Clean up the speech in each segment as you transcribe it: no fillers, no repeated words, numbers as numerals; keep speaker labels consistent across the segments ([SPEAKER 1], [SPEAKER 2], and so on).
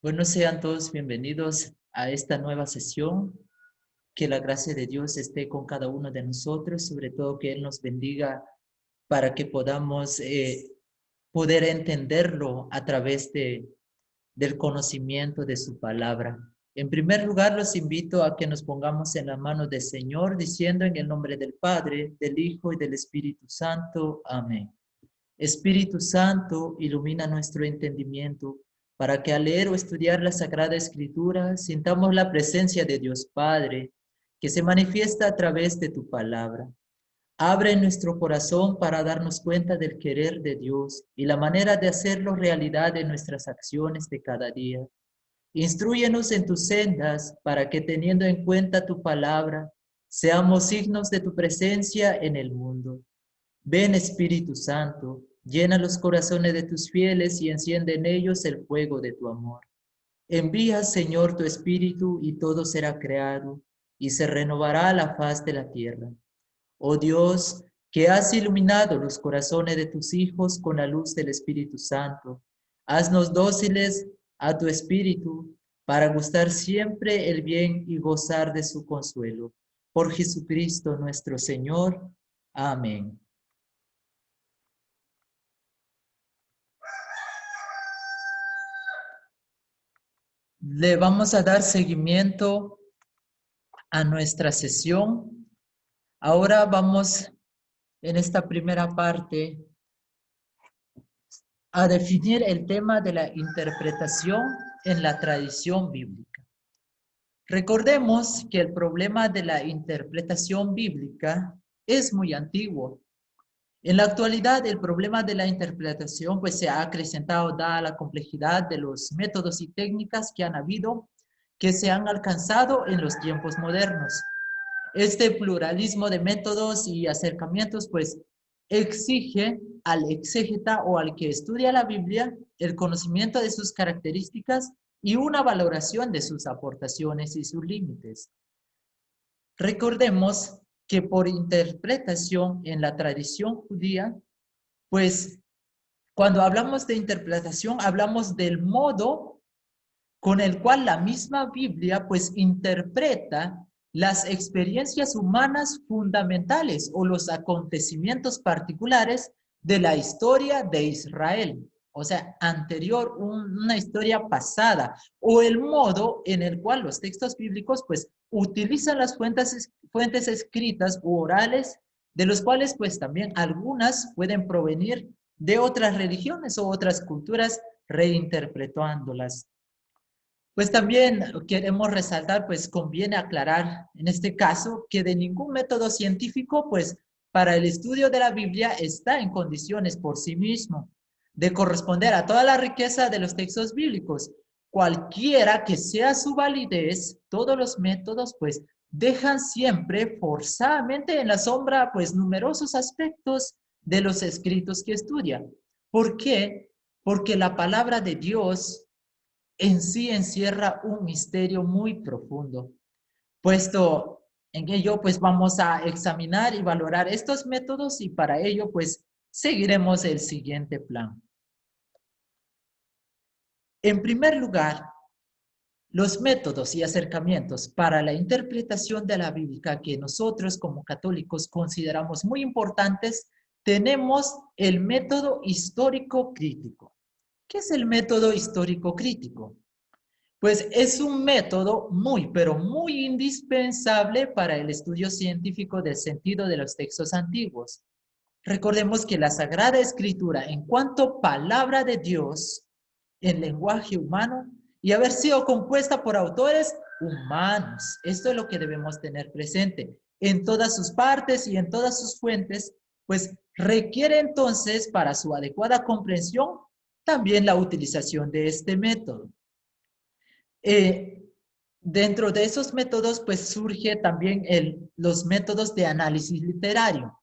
[SPEAKER 1] Bueno, sean todos bienvenidos a esta nueva sesión. Que la gracia de Dios esté con cada uno de nosotros, sobre todo que Él nos bendiga para que podamos poder entenderlo a través del conocimiento de su palabra. En primer lugar, los invito a que nos pongamos en la mano del Señor, diciendo en el nombre del Padre, del Hijo y del Espíritu Santo. Amén. Espíritu Santo, ilumina nuestro entendimiento para que al leer o estudiar la Sagrada Escritura sintamos la presencia de Dios Padre, que se manifiesta a través de tu palabra. Abre nuestro corazón para darnos cuenta del querer de Dios y la manera de hacerlo realidad en nuestras acciones de cada día. Instrúyenos en tus sendas para que, teniendo en cuenta tu palabra, seamos signos de tu presencia en el mundo. Ven, Espíritu Santo, llena los corazones de tus fieles y enciende en ellos el fuego de tu amor. Envía, Señor, tu Espíritu y todo será creado y se renovará la faz de la tierra. Oh Dios, que has iluminado los corazones de tus hijos con la luz del Espíritu Santo, haznos dóciles a tu Espíritu para gustar siempre el bien y gozar de su consuelo. Por Jesucristo nuestro Señor. Amén. Le vamos a dar seguimiento a nuestra sesión. Ahora vamos en esta primera parte a definir el tema de la interpretación en la tradición bíblica. Recordemos que el problema de la interpretación bíblica es muy antiguo. En la actualidad, el problema de la interpretación pues, se ha acrecentado dada la complejidad de los métodos y técnicas que se han alcanzado en los tiempos modernos. Este pluralismo de métodos y acercamientos pues exige al exégeta o al que estudia la Biblia el conocimiento de sus características y una valoración de sus aportaciones y sus límites. Recordemos que por interpretación en la tradición judía, pues cuando hablamos de interpretación, hablamos del modo con el cual la misma Biblia pues interpreta las experiencias humanas fundamentales o los acontecimientos particulares de la historia de Israel, o sea, anterior, una historia pasada, o el modo en el cual los textos bíblicos pues utilizan las fuentes escritas u orales, de los cuales pues también algunas pueden provenir de otras religiones o otras culturas, reinterpretándolas. Pues también queremos resaltar, pues conviene aclarar en este caso que de ningún método científico, pues para el estudio de la Biblia está en condiciones por sí mismo de corresponder a toda la riqueza de los textos bíblicos. Cualquiera que sea su validez, todos los métodos, pues dejan siempre forzadamente en la sombra, pues numerosos aspectos de los escritos que estudian. ¿Por qué? Porque la palabra de Dios en sí encierra un misterio muy profundo. Puesto en ello, pues vamos a examinar y valorar estos métodos y para ello, pues seguiremos el siguiente plan. En primer lugar, los métodos y acercamientos para la interpretación de la Biblia que nosotros como católicos consideramos muy importantes, tenemos el método histórico crítico. ¿Qué es el método histórico crítico? Pues es un método muy, pero muy indispensable para el estudio científico del sentido de los textos antiguos. Recordemos que la Sagrada Escritura, en cuanto palabra de Dios en lenguaje humano, y haber sido compuesta por autores humanos, esto es lo que debemos tener presente en todas sus partes y en todas sus fuentes, pues requiere entonces para su adecuada comprensión también la utilización de este método. Dentro de esos métodos, pues surge también los métodos de análisis literario.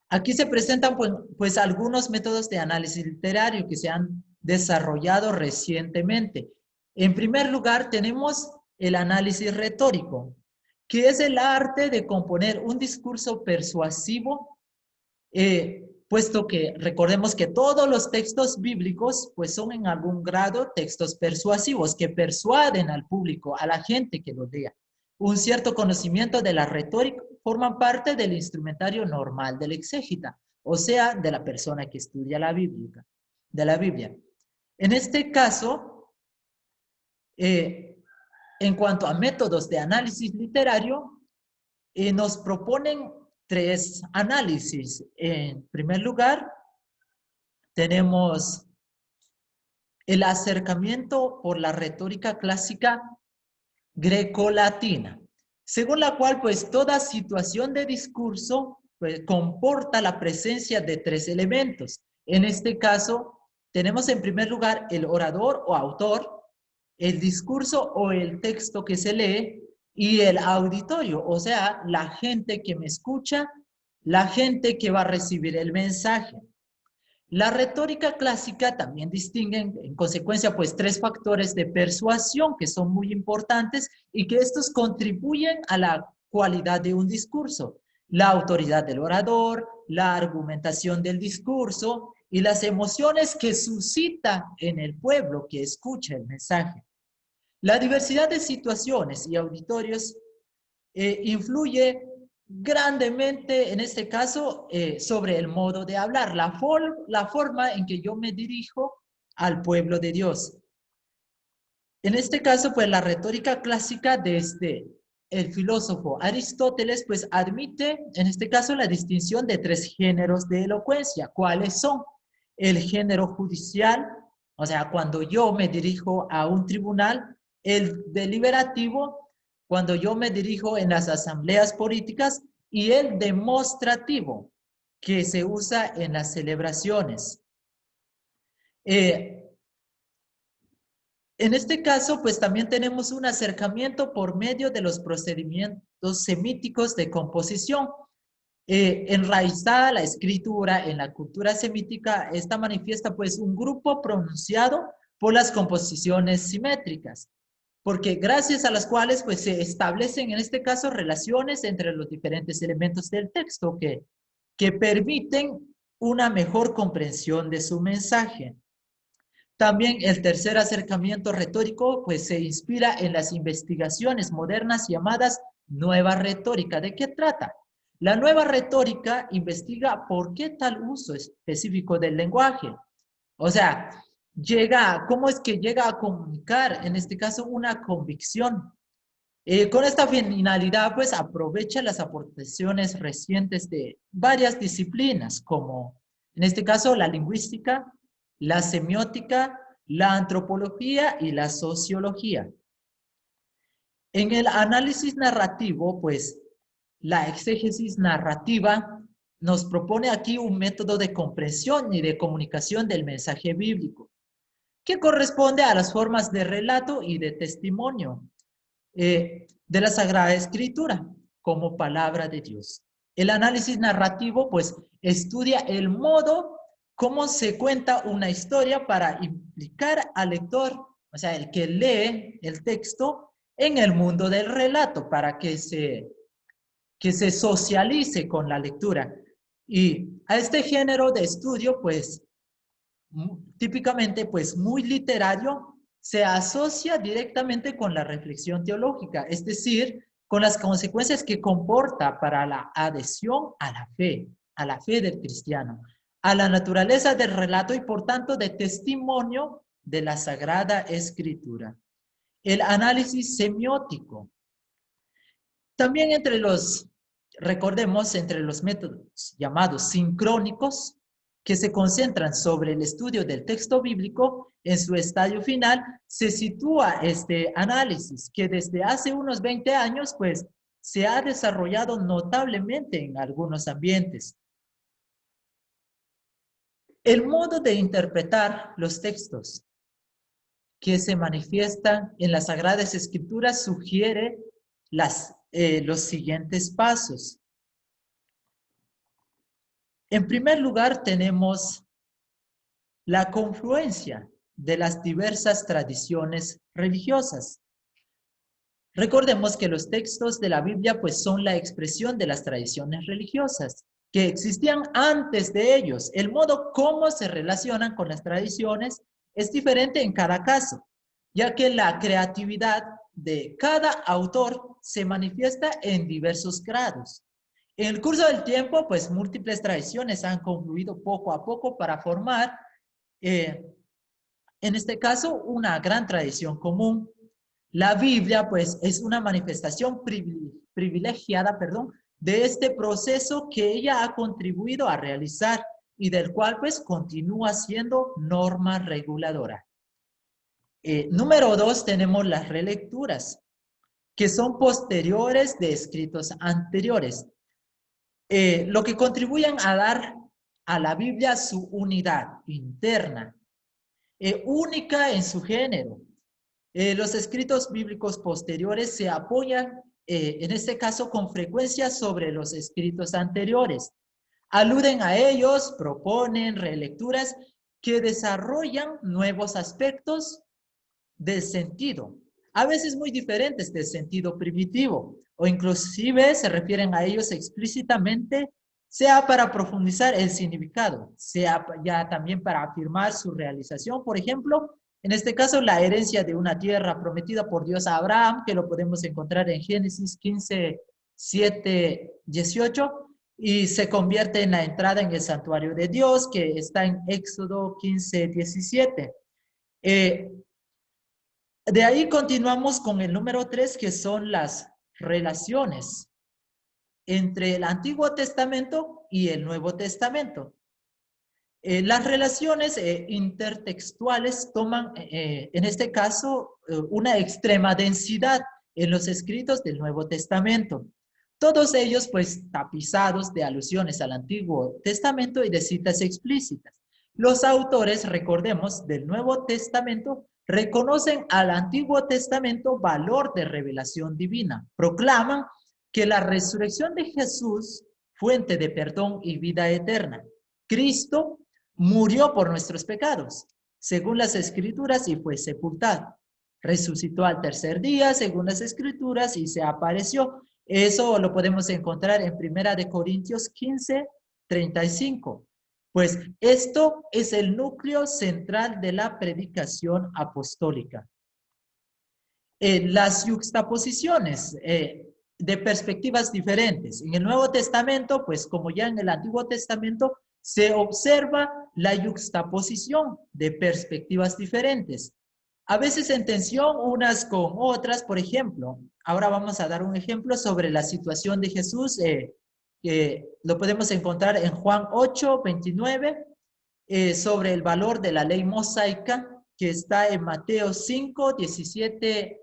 [SPEAKER 1] Aquí se presentan pues algunos métodos de análisis literario que se han desarrollado recientemente. En primer lugar, tenemos el análisis retórico, que es el arte de componer un discurso persuasivo puesto que recordemos que todos los textos bíblicos pues son en algún grado textos persuasivos que persuaden al público, a la gente que los lea. Un cierto conocimiento de la retórica forman parte del instrumentario normal del exégeta, o sea, de la persona que estudia la Biblia. En este caso, en cuanto a métodos de análisis literario, nos proponen 3 análisis. En primer lugar, tenemos el acercamiento por la retórica clásica grecolatina, según la cual pues toda situación de discurso pues, comporta la presencia de 3 elementos. En este caso, tenemos en primer lugar el orador o autor, el discurso o el texto que se lee y el auditorio, o sea, la gente que me escucha, la gente que va a recibir el mensaje. La retórica clásica también distingue en consecuencia pues 3 factores de persuasión que son muy importantes y que estos contribuyen a la cualidad de un discurso: la autoridad del orador, la argumentación del discurso y las emociones que suscita en el pueblo que escucha el mensaje. La diversidad de situaciones y auditorios influye grandemente, en este caso, sobre el modo de hablar, la forma en que yo me dirijo al pueblo de Dios. En este caso, pues la retórica clásica desde el filósofo Aristóteles, pues admite, en este caso, la distinción de 3 géneros de elocuencia. ¿Cuáles son? El género judicial, o sea, cuando yo me dirijo a un tribunal; el deliberativo, cuando yo me dirijo en las asambleas políticas; y el demostrativo, que se usa en las celebraciones. En este caso, pues también tenemos un acercamiento por medio de los procedimientos semíticos de composición. Enraizada la escritura en la cultura semítica, esta manifiesta pues un grupo pronunciado por las composiciones simétricas, porque gracias a las cuales pues se establecen en este caso relaciones entre los diferentes elementos del texto que permiten una mejor comprensión de su mensaje. También el tercer acercamiento retórico pues se inspira en las investigaciones modernas llamadas nueva retórica. ¿De qué trata? La nueva retórica investiga por qué tal uso específico del lenguaje. O sea, ¿cómo es que llega a comunicar, en este caso, una convicción? Con esta finalidad, pues aprovecha las aportaciones recientes de varias disciplinas, como en este caso la lingüística, la semiótica, la antropología y la sociología. En el análisis narrativo, pues la exégesis narrativa nos propone aquí un método de comprensión y de comunicación del mensaje bíblico, que corresponde a las formas de relato y de testimonio de la Sagrada Escritura como palabra de Dios. El análisis narrativo, pues, estudia el modo cómo se cuenta una historia para implicar al lector, o sea, el que lee el texto, en el mundo del relato, para que se socialice con la lectura. Y a este género de estudio, pues, típicamente, pues, muy literario, se asocia directamente con la reflexión teológica, es decir, con las consecuencias que comporta para la adhesión a la fe del cristiano, a la naturaleza del relato y por tanto de testimonio de la Sagrada Escritura. El análisis semiótico. También recordemos, entre los métodos llamados sincrónicos, que se concentran sobre el estudio del texto bíblico, en su estadio final se sitúa este análisis que desde hace unos 20 años pues se ha desarrollado notablemente en algunos ambientes. El modo de interpretar los textos que se manifiestan en las Sagradas Escrituras sugiere los siguientes pasos. En primer lugar, tenemos la confluencia de las diversas tradiciones religiosas. Recordemos que los textos de la Biblia pues son la expresión de las tradiciones religiosas que existían antes de ellos. El modo como se relacionan con las tradiciones es diferente en cada caso, ya que la creatividad de cada autor se manifiesta en diversos grados. En el curso del tiempo, pues múltiples tradiciones han confluido poco a poco para formar, en este caso, una gran tradición común. La Biblia, pues, es una manifestación privilegiada, de este proceso que ella ha contribuido a realizar y del cual, pues, continúa siendo norma reguladora. Número 2, tenemos las relecturas, que son posteriores de escritos anteriores, lo que contribuyen a dar a la Biblia su unidad interna, única en su género. Los escritos bíblicos posteriores se apoyan, en este caso, con frecuencia sobre los escritos anteriores. Aluden a ellos, proponen relecturas que desarrollan nuevos aspectos del sentido, a veces muy diferentes del sentido primitivo, o inclusive se refieren a ellos explícitamente, sea para profundizar el significado, sea ya también para afirmar su realización. Por ejemplo, en este caso, la herencia de una tierra prometida por Dios a Abraham, que lo podemos encontrar en Génesis 15, 7, 18, y se convierte en la entrada en el santuario de Dios, que está en Éxodo 15, 17. De ahí continuamos con el número 3, que son las relaciones entre el Antiguo Testamento y el Nuevo Testamento. Las relaciones intertextuales toman, en este caso, una extrema densidad en los escritos del Nuevo Testamento. Todos ellos, pues, tapizados de alusiones al Antiguo Testamento y de citas explícitas. Los autores, recordemos, del Nuevo Testamento reconocen al Antiguo Testamento valor de revelación divina. Proclaman que la resurrección de Jesús, fuente de perdón y vida eterna, Cristo murió por nuestros pecados, según las Escrituras, y fue sepultado. Resucitó al tercer día, según las Escrituras, y se apareció. Eso lo podemos encontrar en 1 Corintios 15, 35. Pues esto es el núcleo central de la predicación apostólica. Las yuxtaposiciones de perspectivas diferentes. En el Nuevo Testamento, pues como ya en el Antiguo Testamento, se observa la yuxtaposición de perspectivas diferentes, a veces en tensión unas con otras. Por ejemplo, ahora vamos a dar un ejemplo sobre la situación de Jesús, que lo podemos encontrar en Juan 8, 29, sobre el valor de la ley mosaica, que está en Mateo 5, 17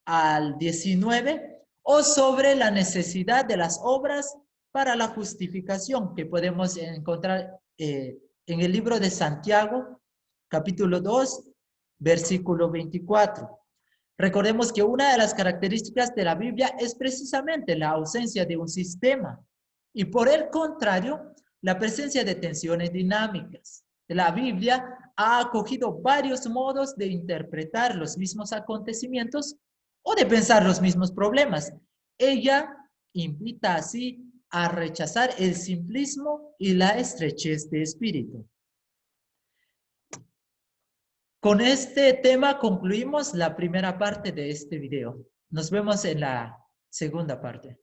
[SPEAKER 1] al 19, o sobre la necesidad de las obras para la justificación, que podemos encontrar en el libro de Santiago, capítulo 2, versículo 24. Recordemos que una de las características de la Biblia es precisamente la ausencia de un sistema y, por el contrario, la presencia de tensiones dinámicas. La Biblia ha acogido varios modos de interpretar los mismos acontecimientos o de pensar los mismos problemas. Ella invita así a rechazar el simplismo y la estrechez de espíritu. Con este tema concluimos la primera parte de este video. Nos vemos en la segunda parte.